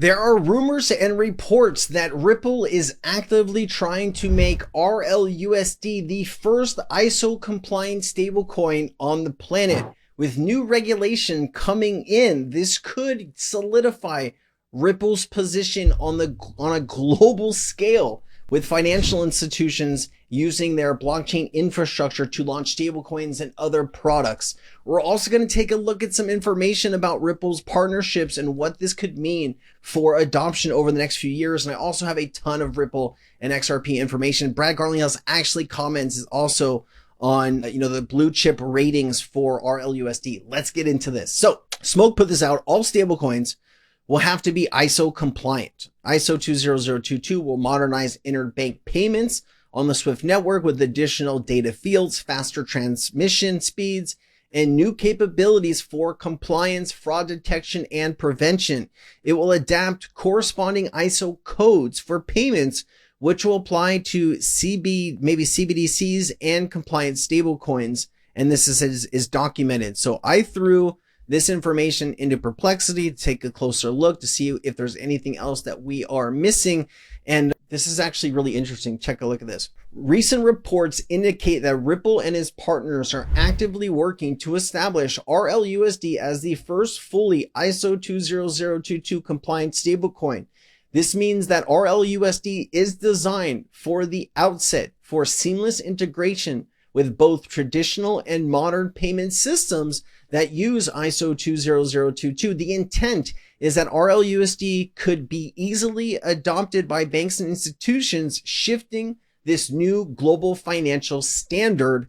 There are rumors and reports that Ripple is actively trying to make RLUSD the first ISO compliant stablecoin on the planet. With new regulation coming in, this could solidify Ripple's position on a global scale, with financial institutions using their blockchain infrastructure to launch stablecoins and other products. We're also going to take a look at some information about Ripple's partnerships and what this could mean for adoption over the next few years. And I also have a ton of Ripple and XRP information. Brad Garlinghouse actually comments also on, the blue chip ratings for RLUSD. Let's get into this. So Smoke put this out. All stablecoins will have to be ISO compliant. ISO 20022 will modernize interbank payments on the SWIFT network with additional data fields, faster transmission speeds, and new capabilities for compliance, fraud detection, and prevention. It will adapt corresponding ISO codes for payments, which will apply to CBDCs and compliant stablecoins. And this is documented. So I threw this information into Perplexity to take a closer look to see if there's anything else that we are missing. And this is actually really interesting. Check a look at this. Recent reports indicate that Ripple and its partners are actively working to establish RLUSD as the first fully ISO 20022 compliant stablecoin. This means that RLUSD is designed for the outset for seamless integration with both traditional and modern payment systems that use ISO 20022. The intent is that RLUSD could be easily adopted by banks and institutions, shifting this new global financial standard.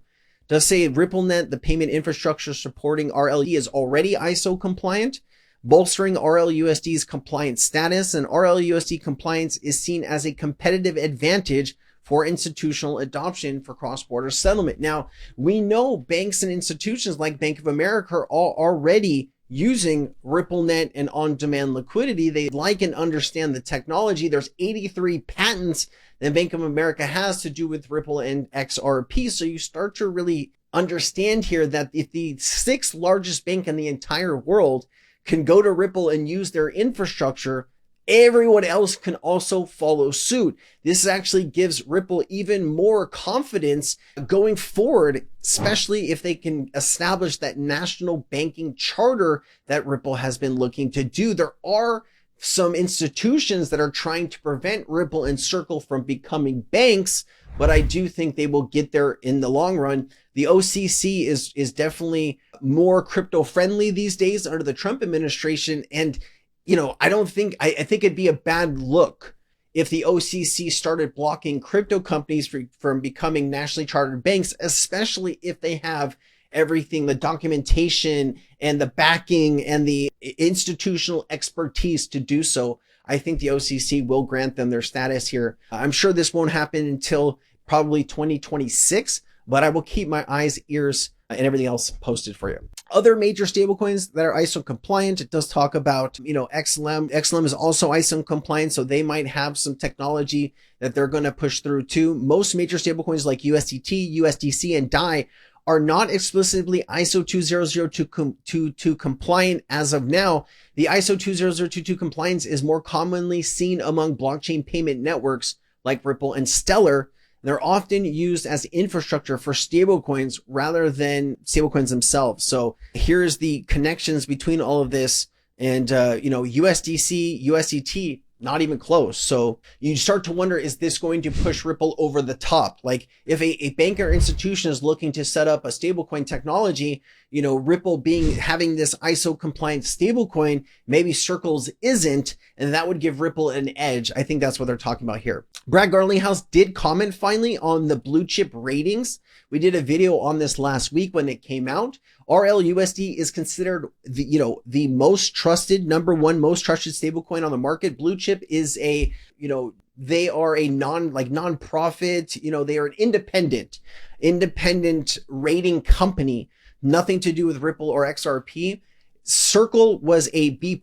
Does say RippleNet, the payment infrastructure supporting RLUSD, is already ISO compliant, bolstering RLUSD's compliance status, and RLUSD compliance is seen as a competitive advantage for institutional adoption for cross-border settlement. Now, we know banks and institutions like Bank of America are already using RippleNet and on-demand liquidity. They like and understand the technology. There's 83 patents that Bank of America has to do with Ripple and XRP. So you start to really understand here that if the sixth largest bank in the entire world can go to Ripple and use their infrastructure, everyone else can also follow suit. This actually gives Ripple even more confidence going forward, especially if they can establish that national banking charter that Ripple has been looking to do. There are some institutions that are trying to prevent Ripple and Circle from becoming banks, but I do think they will get there in the long run. The OCC is definitely more crypto friendly these days under the Trump administration. And I think it'd be a bad look if the OCC started blocking crypto companies from becoming nationally chartered banks, especially if they have everything, the documentation and the backing and the institutional expertise to do so. I think the OCC will grant them their status here. I'm sure this won't happen until probably 2026, but I will keep my eyes, ears, and everything else posted for you. Other major stablecoins that are ISO compliant, it does talk about, XLM. XLM is also ISO compliant, so they might have some technology that they're going to push through too. Most major stablecoins like USDT, USDC, and DAI are not explicitly ISO 20022 compliant as of now. The ISO 20022 compliance is more commonly seen among blockchain payment networks like Ripple and Stellar. They're often used as infrastructure for stablecoins rather than stablecoins themselves. So here's the connections between all of this and, USDC, USDT, not even close. So you start to wonder, is this going to push Ripple over the top? Like if a bank or institution is looking to set up a stablecoin technology, Ripple having this ISO compliant stablecoin, maybe Circles isn't, and that would give Ripple an edge. I think that's what they're talking about here. Brad Garlinghouse did comment finally on the blue chip ratings. We did a video on this last week when it came out. RLUSD is considered the most trusted, number one most trusted stablecoin on the market. Blue chip is they are a non-profit, they are an independent rating company, nothing to do with Ripple or XRP. Circle was a B+,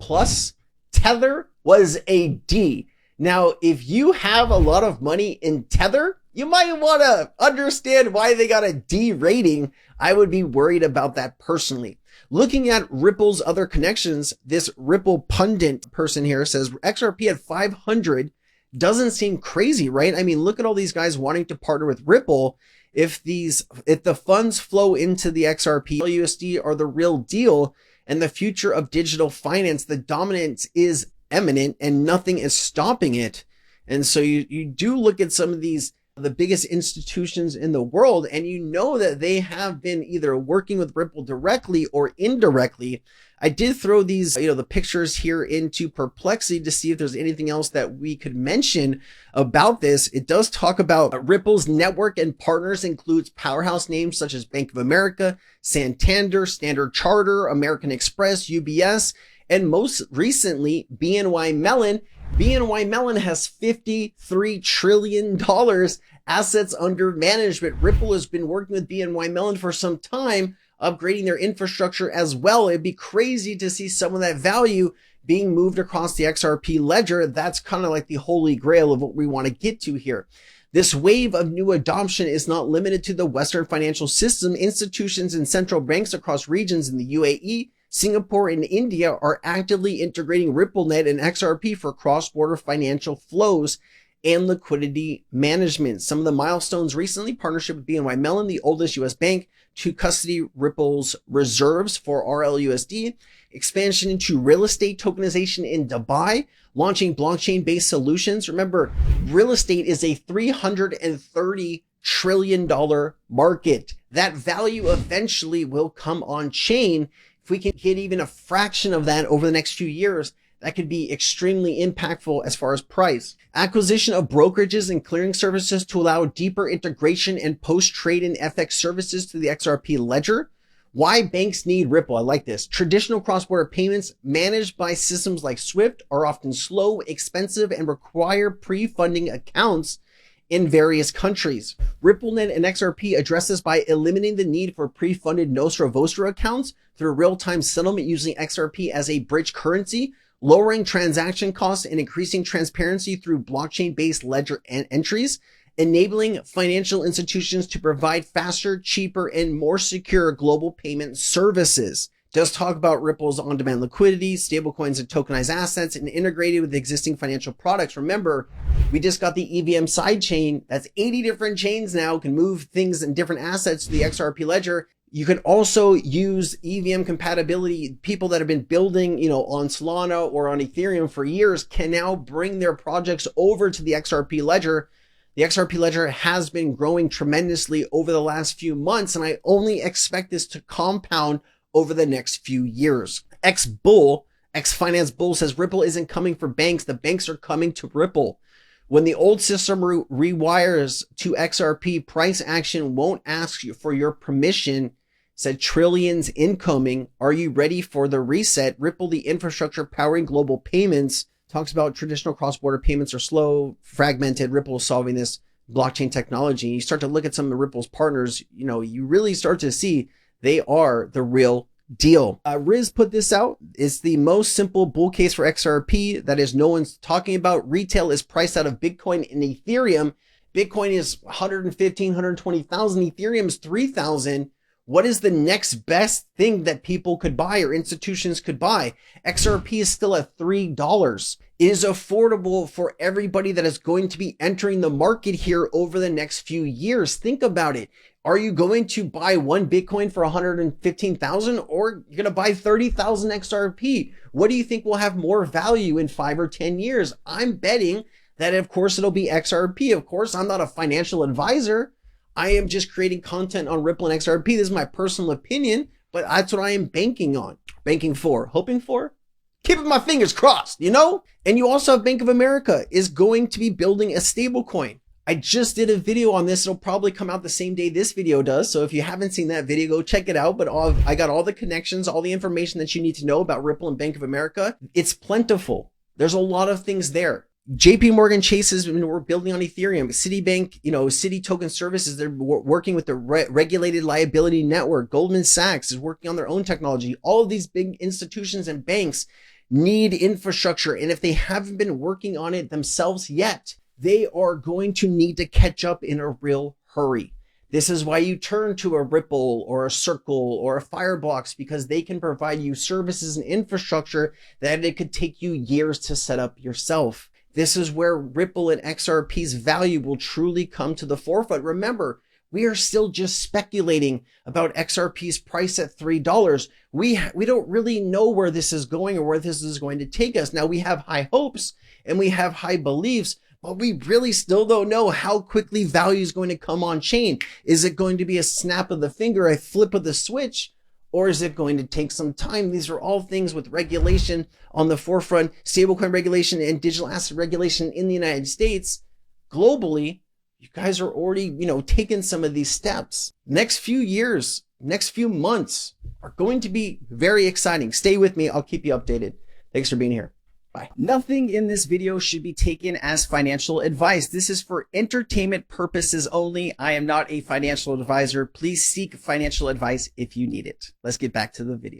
Tether was a D. Now, if you have a lot of money in Tether, you might want to understand why they got a D rating. I would be worried about that personally. Looking at Ripple's other connections, this Ripple pundit person here says XRP at 500 doesn't seem crazy, right? I mean, look at all these guys wanting to partner with Ripple. If the funds flow into the XRP, USD are the real deal, and the future of digital finance, the dominance is imminent and nothing is stopping it. And so you do look at some of these, the biggest institutions in the world, and you know that they have been either working with Ripple directly or indirectly. I did throw these, the pictures here into Perplexity to see if there's anything else that we could mention about this. It does talk about Ripple's network and partners includes powerhouse names such as Bank of America, Santander, Standard Chartered, American Express, UBS, and most recently, BNY Mellon. BNY Mellon has $53 trillion assets under management. Ripple has been working with BNY Mellon for some time, upgrading their infrastructure as well. It'd be crazy to see some of that value being moved across the XRP ledger. That's kind of like the holy grail of what we want to get to here. This wave of new adoption is not limited to the Western financial system. Institutions and central banks across regions in the UAE, Singapore, and India are actively integrating RippleNet and XRP for cross-border financial flows and liquidity management. Some of the milestones recently: partnership with BNY Mellon, the oldest US bank, to custody Ripple's reserves for RLUSD, expansion into real estate tokenization in Dubai, launching blockchain-based solutions. Remember, real estate is a $330 trillion market. That value eventually will come on chain. If we can get even a fraction of that over the next few years, that could be extremely impactful as far as price. Acquisition of brokerages and clearing services to allow deeper integration and post-trade and FX services to the XRP ledger. Why banks need Ripple. I like this. Traditional cross-border payments managed by systems like SWIFT are often slow, expensive, and require pre-funding accounts in various countries. RippleNet and XRP address this by eliminating the need for pre-funded Nostra Vostra accounts through real-time settlement using XRP as a bridge currency, lowering transaction costs and increasing transparency through blockchain-based ledger entries, enabling financial institutions to provide faster, cheaper, and more secure global payment services. Does talk about Ripple's on-demand liquidity, stablecoins and tokenized assets, and integrated with existing financial products. Remember, we just got the EVM sidechain. That's 80 different chains now, can move things and different assets to the XRP ledger. You can also use EVM compatibility. People that have been building, on Solana or on Ethereum for years can now bring their projects over to the XRP ledger. The XRP ledger has been growing tremendously over the last few months, and I only expect this to compound over the next few years. X-Finance Bull says Ripple isn't coming for banks. The banks are coming to Ripple. When the old system rewires to XRP, price action won't ask you for your permission. Said trillions incoming. Are you ready for the reset? Ripple, the infrastructure powering global payments, talks about traditional cross-border payments are slow, fragmented. Ripple is solving this blockchain technology. You start to look at some of Ripple's partners, you really start to see they are the real deal. Riz put this out. It's the most simple bull case for XRP. That is, no one's talking about. Retail is priced out of Bitcoin and Ethereum. Bitcoin is 115, 120,000. Ethereum is 3,000. What is the next best thing that people could buy or institutions could buy? XRP is still at $3. It is affordable for everybody that is going to be entering the market here over the next few years. Think about it. Are you going to buy one Bitcoin for 115,000 or you're going to buy 30,000 XRP? What do you think will have more value in 5 or 10 years? I'm betting that, of course, it'll be XRP. Of course, I'm not a financial advisor. I am just creating content on Ripple and XRP. This is my personal opinion, but that's what I am banking on. Banking for, hoping for, keeping my fingers crossed, And you also have Bank of America is going to be building a stablecoin. I just did a video on this. It'll probably come out the same day this video does. So if you haven't seen that video, go check it out. But I got all the connections, all the information that you need to know about Ripple and Bank of America. It's plentiful. There's a lot of things there. JP Morgan Chase has been building on Ethereum. Citibank, Citi Token Services, they're working with the regulated liability network. Goldman Sachs is working on their own technology. All of these big institutions and banks need infrastructure. And if they haven't been working on it themselves yet, they are going to need to catch up in a real hurry. This is why you turn to a Ripple or a Circle or a Fireblocks, because they can provide you services and infrastructure that it could take you years to set up yourself. This is where Ripple and XRP's value will truly come to the forefront. Remember, we are still just speculating about XRP's price at $3. We don't really know where this is going or where this is going to take us. Now, we have high hopes and we have high beliefs, but we really still don't know how quickly value is going to come on chain. Is it going to be a snap of the finger, a flip of the switch, or is it going to take some time? These are all things with regulation on the forefront, stablecoin regulation and digital asset regulation in the United States. Globally, you guys are already, taking some of these steps. Next few years, next few months are going to be very exciting. Stay with me. I'll keep you updated. Thanks for being here. Bye. Nothing in this video should be taken as financial advice. This is for entertainment purposes only. I am not a financial advisor. Please seek financial advice if you need it. Let's get back to the video.